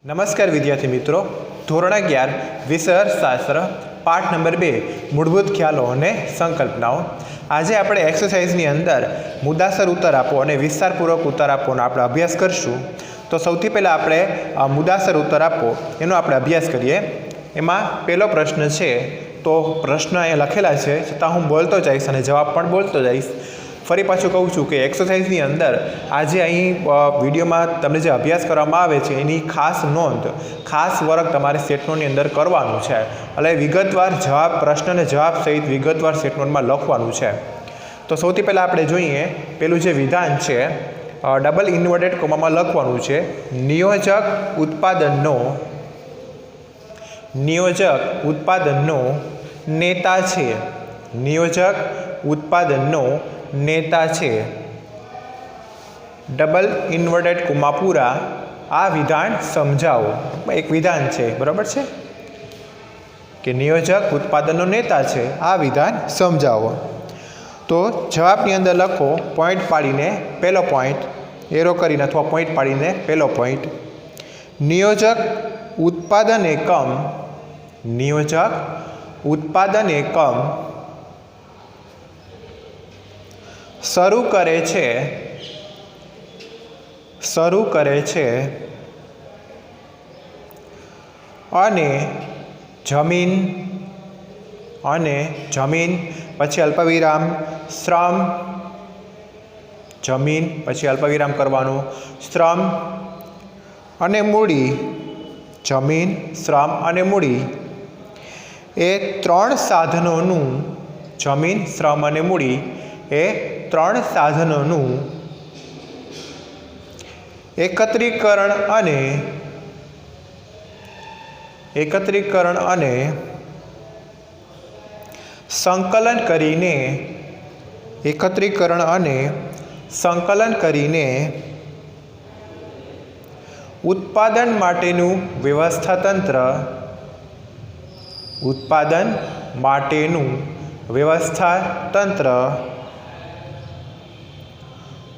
नमस्कार विद्यार्थी मित्रों, धोरण 11 विषय अर्थशास्त्र पाठ नंबर 2 मूलभूत ख्यालों और संकल्पनाओं। आज આપણે एक्सरसाइजની અંદર मुद्दासर उत्तर आपो और विस्तारपूर्वक उत्तर आपो આપણે अभ्यास करशुं। तो સૌથી પહેલા આપણે मुद्दासर उत्तर आपो એનો આપણે अभ्यास करिए। એમાં પહેલો પ્રશ્ન છે, તો પ્રશ્ન અહીંયા લખેલા છે છતાં હું બોલતો જઈશ અને જવાબ પણ બોલતો જઈશ। ફરી પાછું કહું છું કે એક્સરસાઇઝની અંદર આજે અહીં વિડીયોમાં તમને જે અભ્યાસ કરવામાં આવે છે એની ખાસ નોંધ, ખાસ વર્ક તમારે સેટ નોટની અંદર કરવાનું છે। એટલે વિગતવાર જવાબ, પ્રશ્ન અને જવાબ સહિત વિગતવાર સેટ નોટમાં લખવાનું છે। તો સૌથી પહેલાં આપણે જોઈએ પેલું જે વિધાન છે, ડબલ ઇન્વર્ટેડ કોમામાં લખવાનું છે, નિયોજક ઉત્પાદનનો નેતા છે। નિયોજક ઉત્પાદનનો नेता है। डबल इन्वर्टेड कोमा पूरा आ विधान समझाओ। एक विधान है, बराबर है कि नियोजक उत्पादननो नेता है, आ विधान समझाओ। तो जवाबनी अंदर लखो पॉइंट पाड़ीने पहलो पॉइंट एरो करीने अथवा पॉइंट पाड़ीने पहलो पॉइंट, नियोजक उत्पादन एकम शुरू करे छे अने जमीन पछी अल्पविराम श्रम, जमीन पछी अल्पविराम करवानुं, श्रम अने मूडी, जमीन श्रम अने मूडी ए त्रण साधनोनुं, जमीन श्रम अने मूडी ए त्रण साधनोनुं एकत्रीकरण अने संकलन करीने उत्पादन माटेनुं व्यवस्था तंत्र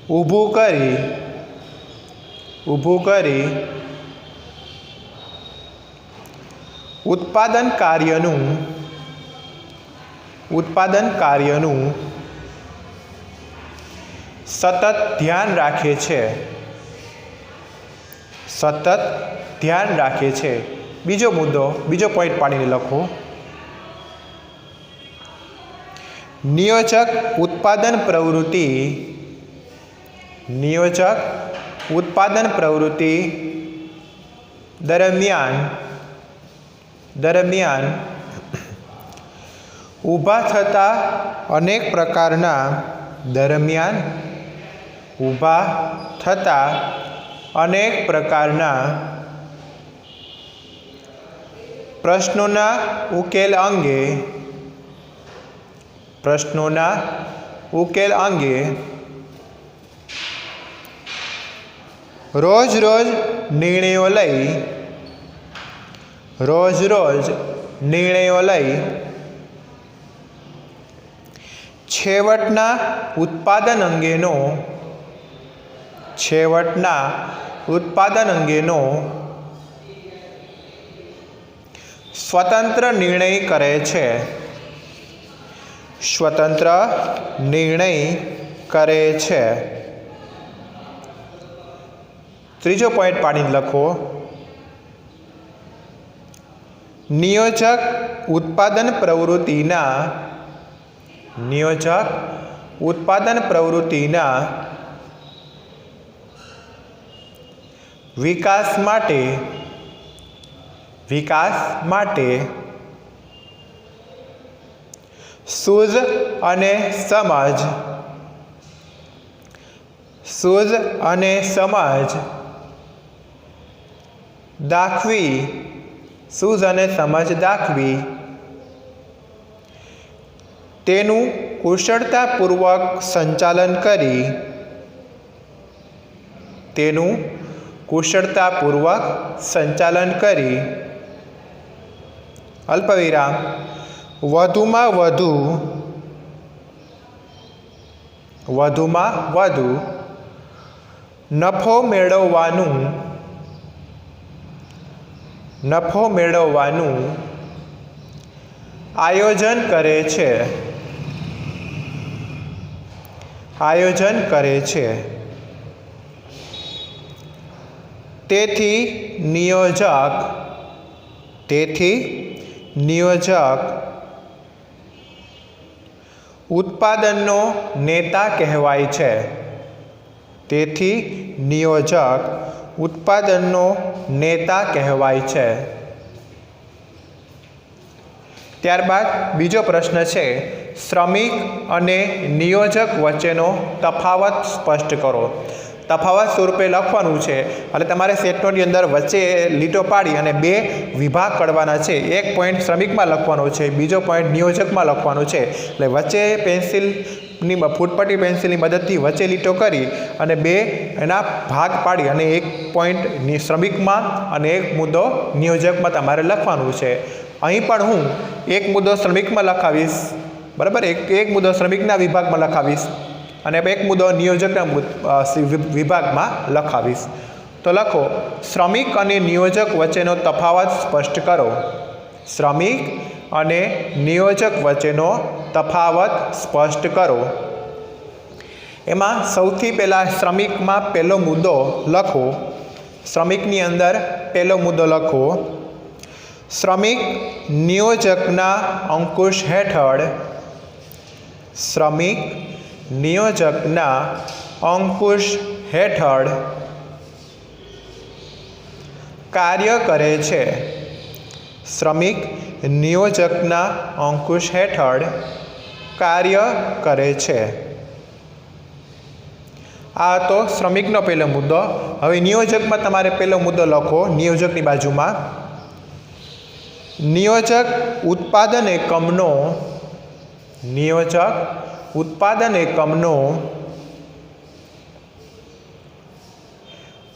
ઊભું કરી ઉત્પાદન કાર્યનું સતત ધ્યાન રાખે છે। બીજો મુદ્દો, બીજો પોઈન્ટ પાડીને લખો, નિયોજક उत्पादन प्रवृत्ति दरमियान ऊभा थता अनेक प्रकारना प्रश्नोना उकेल अंगे रोज रोज निर्णयों लई छेवटना उत्पादन अंगेनो स्वतंत्र निर्णय करे छे। त्रीजो पॉइंट पाड़ीने लखो, नियोजक उत्पादन प्रवृत्तिना विकास माटे सूझ अने समझ दाखवी तेनु कुशलतापूर्वक संचालन करी अल्पविराम વધુમાં વધુ નફો મેળવવાનું નફો મેળવવાનું આયોજન કરે છે, આયોજન કરે છે। તેથી નિયોજક ઉત્પાદનનો નેતા કહેવાય છે। તેથી નિયોજક ઉત્પાદનનો નેતા કહેવાય છે। ત્યારબાદ બીજો પ્રશ્ન છે, શ્રમિક અને નિયોજક વચ્ચેનો તફાવત સ્પષ્ટ કરો। તફાવત સ્વરૂપે લખવાનું છે એટલે તમારે સેટ નોટની અંદર વચ્ચે લીટો પાડી અને બે વિભાગ કરવાના છે। એક પોઈન્ટ શ્રમિકમાં લખવાનો છે, બીજો પોઈન્ટ નિયોજકમાં લખવાનો છે। એટલે વચ્ચે પેન્સિલની ફૂટપટ્ટી પેન્સિલની મદદથી વચ્ચે લીટો કરી અને બે એના ભાગ પાડી અને એક પોઈન્ટ શ્રમિકમાં અને એક મુદ્દો નિયોજકમાં તમારે લખવાનું છે। અહીં પણ હું એક મુદ્દો શ્રમિકમાં લખાવીશ, બરાબર, એક મુદ્દો શ્રમિકના વિભાગમાં લખાવીશ અને એક મુદ્દો નિયોજકના વિભાગમાં લખાવીશ। તો લખો, શ્રમિક અને નિયોજક વચ્ચેનો તફાવત સ્પષ્ટ કરો। શ્રમિક અને નિયોજક વચ્ચેનો તફાવત સ્પષ્ટ કરો। એમાં સૌથી પહેલાં શ્રમિકમાં પહેલો મુદ્દો લખો। શ્રમિકની અંદર પહેલો મુદ્દો લખો, શ્રમિક નિયોજકના અંકુશ હેઠળ, શ્રમિક નિયોજકના અંકુશ હેઠળ કાર્ય કરે છે। શ્રમિક નિયોજકના અંકુશ હેઠળ કાર્ય કરે છે। આ તો શ્રમિકનો પહેલો મુદ્દો। હવે નિયોજકમાં તમારે પહેલો મુદ્દો લખો નિયોજકની બાજુમાં, નિયોજક ઉત્પાદન એકમનો, નિયોજક ઉત્પાદન એકમનો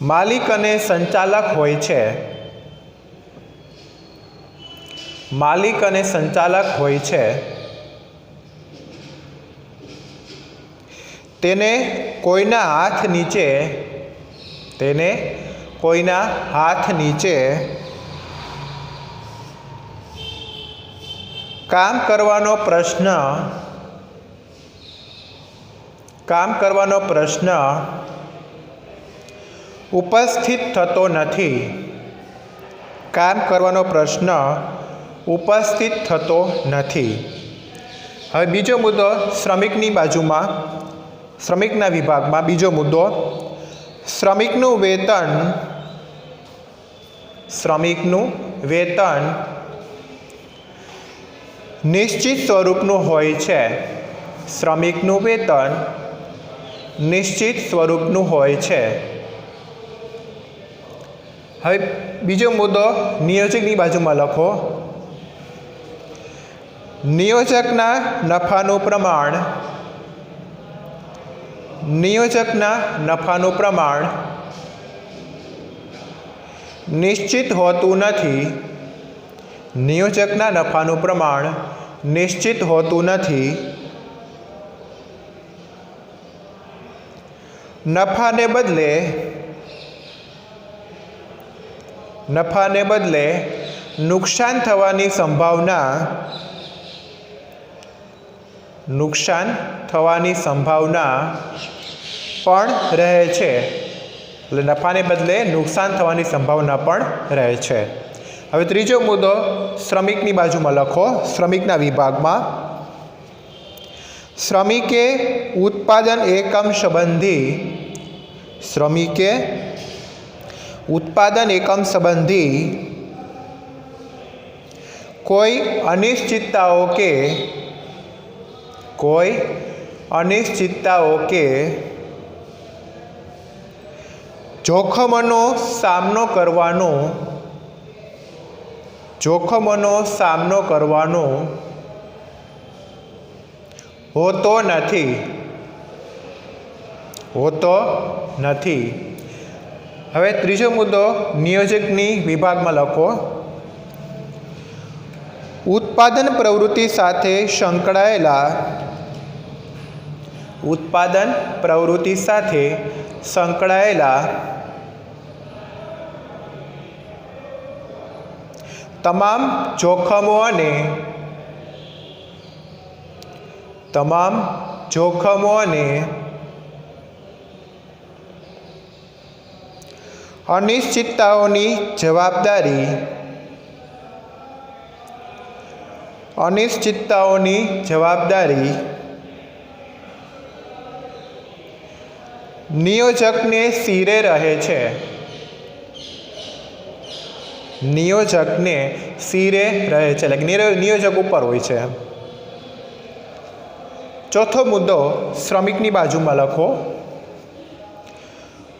માલિક અને સંચાલક હોય છે, માલિક અને સંચાલક હોય છે। તેને કોઈના હાથ નીચે, તેને કોઈના હાથ નીચે કામ કરવાનો પ્રશ્ન ઉપસ્થિત થતો નથી, કામ કરવાનો પ્રશ્ન ઉપસ્થિત થતો નથી। હવે બીજો મુદ્દો શ્રમિકની બાજુમાં, શ્રમિકના વિભાગમાં બીજો મુદ્દો, શ્રમિકનું વેતન નિશ્ચિત સ્વરૂપનું હોય છે। શ્રમિકનું વેતન નિશ્ચિત સ્વરૂપનું હોય છે। હવે બીજો મુદ્દો નિયોજકની બાજુમાં લખો, નિયોજકના નફાનું પ્રમાણ, નિયોજકના નફાનું પ્રમાણ નિશ્ચિત હોતું નથી, નિયોજકના નફાનું પ્રમાણ નિશ્ચિત હોતું નથી। નફાને બદલે નુકસાન થવાની સંભાવના પણ રહે છે। એટલે નફાને બદલે નુકસાન થવાની સંભાવના પણ રહે છે। હવે ત્રીજો મુદ્દો શ્રમિકની બાજુમાં લખો, શ્રમિકના વિભાગમાં, શ્રમિકે ઉત્પાદન એકમ સંબંધી, શ્રમિકે ઉત્પાદન એકમ સંબંધી કોઈ અનિશ્ચિતતાઓ કે જોખમોનો સામનો કરવાનો હોતો નથી। હવે ત્રીજો મુદ્દો નિયોજકની વિભાગમાં લખો, ઉત્પાદન પ્રવૃત્તિ સાથે સંકળાયેલા તમામ જોખમો અને અનિશ્ચિતતાઓની જવાબદારી નિયોજકને શિરે રહે છે. એટલે કે નિયોજક ઉપર હોય છે. ચોથો મુદ્દો શ્રમિકની બાજુમાં લખો.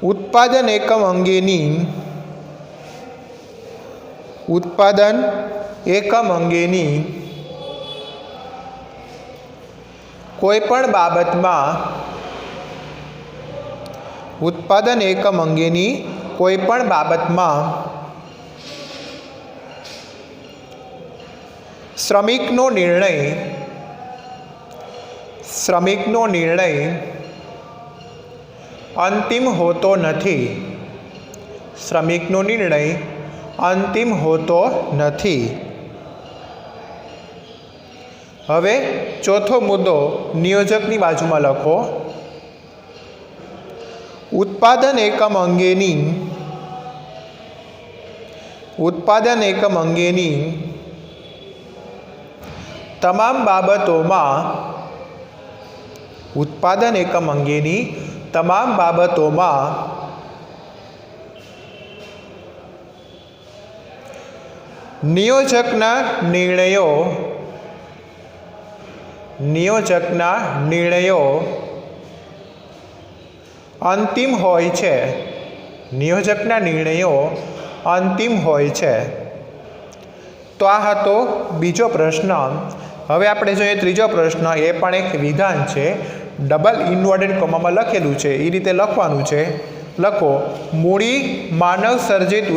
ઉત્પાદન એકમ અંગેની કોઈપણ બાબતમાં શ્રમિકનો નિર્ણય અંતિમ હોતો નથી. હવે ચોથો મુદ્દો નિયોજકની બાજુમાં લખો. ઉત્પાદન એકમ અંગેની તમામ બાબતોમાં નિયોજકના નિર્ણયો અંતિમ હોય છે. તો આ હતો બીજો પ્રશ્ન. હવે આપણે જોઈએ ત્રીજો પ્રશ્ન. એ પણ એક વિધાન છે. ડબલ ઇન્વર્ટેડ કોમામાં લખેલું છે. એ રીતે લખવાનું છે. લખો. મૂડી માનવ સર્જિત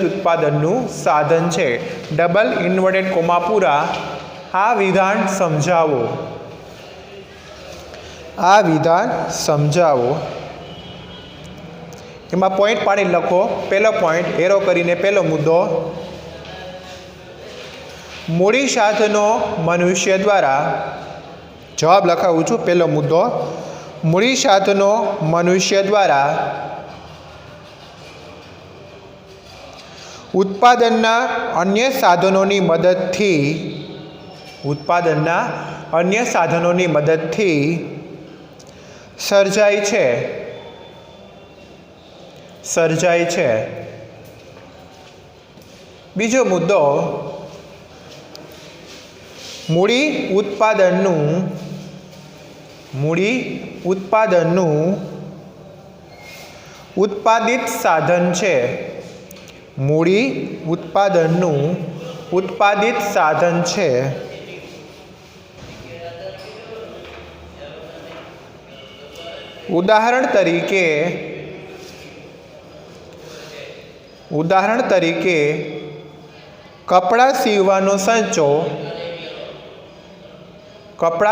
ઉત્પાદનનું સાધન છે. ડબલ ઇન્વર્ટેડ કોમા પૂરા. આ વિધાન સમજાવો. એમાં પોઈન્ટ પાડી લખો. પહેલો પોઈન્ટ એરો કરીને પહેલો મુદ્દો. મૂડી સાધનો મનુષ્ય દ્વારા, જવાબ લખાવું છું. પહેલો મુદ્દો, મૂડી સાધનો મનુષ્ય દ્વારા ઉત્પાદનના અન્ય સાધનોની મદદથી સર્જાય છે. બીજો મુદ્દો, મૂડી ઉત્પાદનનું ઉત્પાદિત સાધન છે. ઉદાહરણ તરીકે કપડાં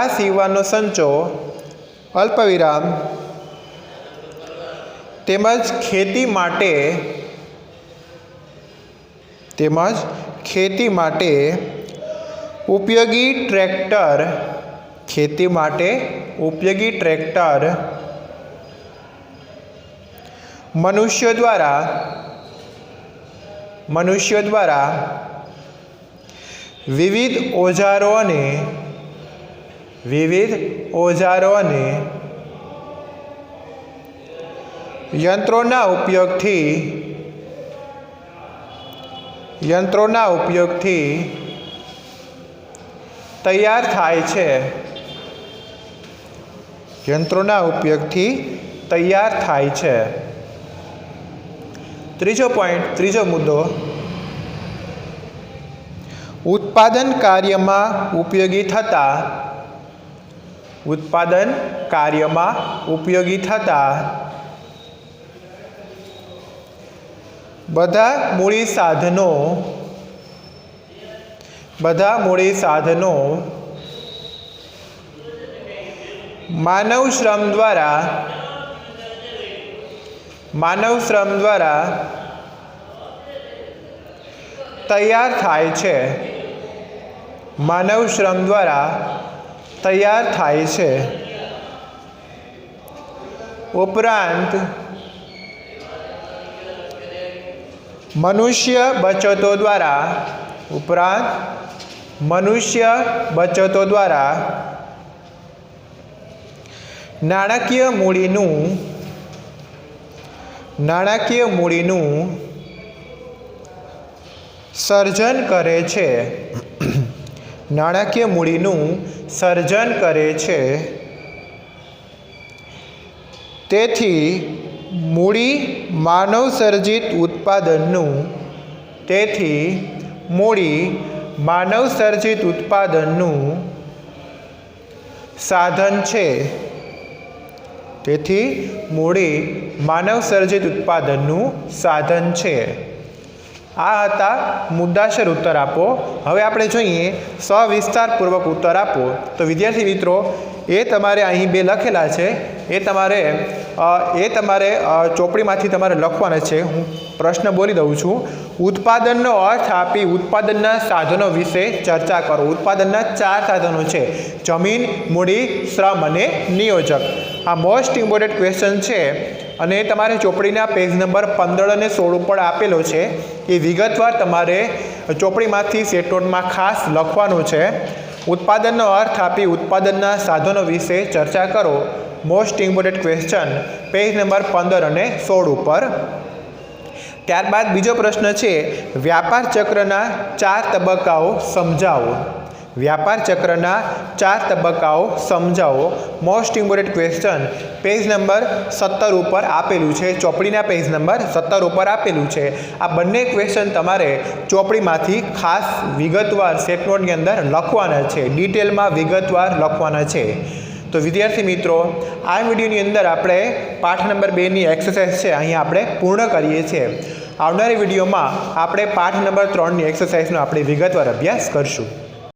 સીવવાનો સંચો અલ્પવિરામ તેમજ ખેતી માટે ઉપયોગી ટ્રેક્ટર મનુષ્યો દ્વારા વિવિધ ઓજારો અને યંત્રોના ઉપયોગથી તૈયાર થાય છે. ત્રીજો મુદ્દો, ઉત્પાદન કાર્યમાં ઉપયોગી થતા બધા મૂડી સાધનો માનવ શ્રમ દ્વારા તૈયાર થાય છે, માનવ શ્રમ દ્વારા તૈયાર થાય છે। ઉપરાંત મનુષ્ય બચતો દ્વારા નાણાકીય મૂડીનું સર્જન કરે છે, નાણાકીય મૂડીનું સર્જન કરે છે। તેથી મૂડી માનવ સર્જિત ઉત્પાદનનું સાધન છે। તેથી મૂડી માનવ સર્જિત ઉત્પાદનનું સાધન છે। આ હતા મુદ્દાસર ઉત્તર આપો। હવે આપણે જોઈએ સવિસ્તારપૂર્વક ઉત્તર આપો। તો વિદ્યાર્થી મિત્રો એ તમારે અહીં બે લખેલા છે એ તમારે ચોપડીમાંથી તમારે લખવાના છે। હું પ્રશ્ન બોલી દઉં છું। ઉત્પાદનનો અર્થ આપી ઉત્પાદનના સાધનો વિશે ચર્ચા કરો। ઉત્પાદનના 4 સાધનો છે, જમીન, મૂડી, શ્રમ અને નિયોજક। આ મોસ્ટ ઇમ્પોર્ટન્ટ ક્વેશ્ચન છે અને તમારે ચોપડીના પેજ નંબર 15 અને 16 ઉપર આપેલો છે। એ વિગતવાર તમારે ચોપડીમાંથી સેટ નોટમાં ખાસ લખવાનું છે। ઉત્પાદનનો અર્થ આપી ઉત્પાદનના સાધનો વિશે ચર્ચા કરો, most important question, page number 15 અને 16 ઉપર। ત્યારબાદ બીજો પ્રશ્ન છે, વ્યાપાર ચક્રના 4 તબક્કાઓ સમજાવો। વ્યાપાર ચક્રના 4 તબક્કાઓ સમજાવો, most important question, page number 17 ઉપર આપેલું છે। ચોપડીના પેજ નંબર 17 ઉપર આપેલું છે। આ બંને ક્વેશ્ચન તમારે ચોપડીમાંથી ખાસ વિગતવાર સેટ નોટની અંદર લખવાના છે, ડિટેલમાં વિગતવાર લખવાના છે। તો વિદ્યાર્થી મિત્રો આ વિડીયોની અંદર આપણે પાઠ નંબર 2ની એક્સરસાઇઝ છે અહીં આપણે પૂર્ણ કરીએ છીએ। આવનારી વિડીયોમાં આપણે પાઠ નંબર 3ની એક્સરસાઇઝનો આપણે વિગતવાર અભ્યાસ કરશું।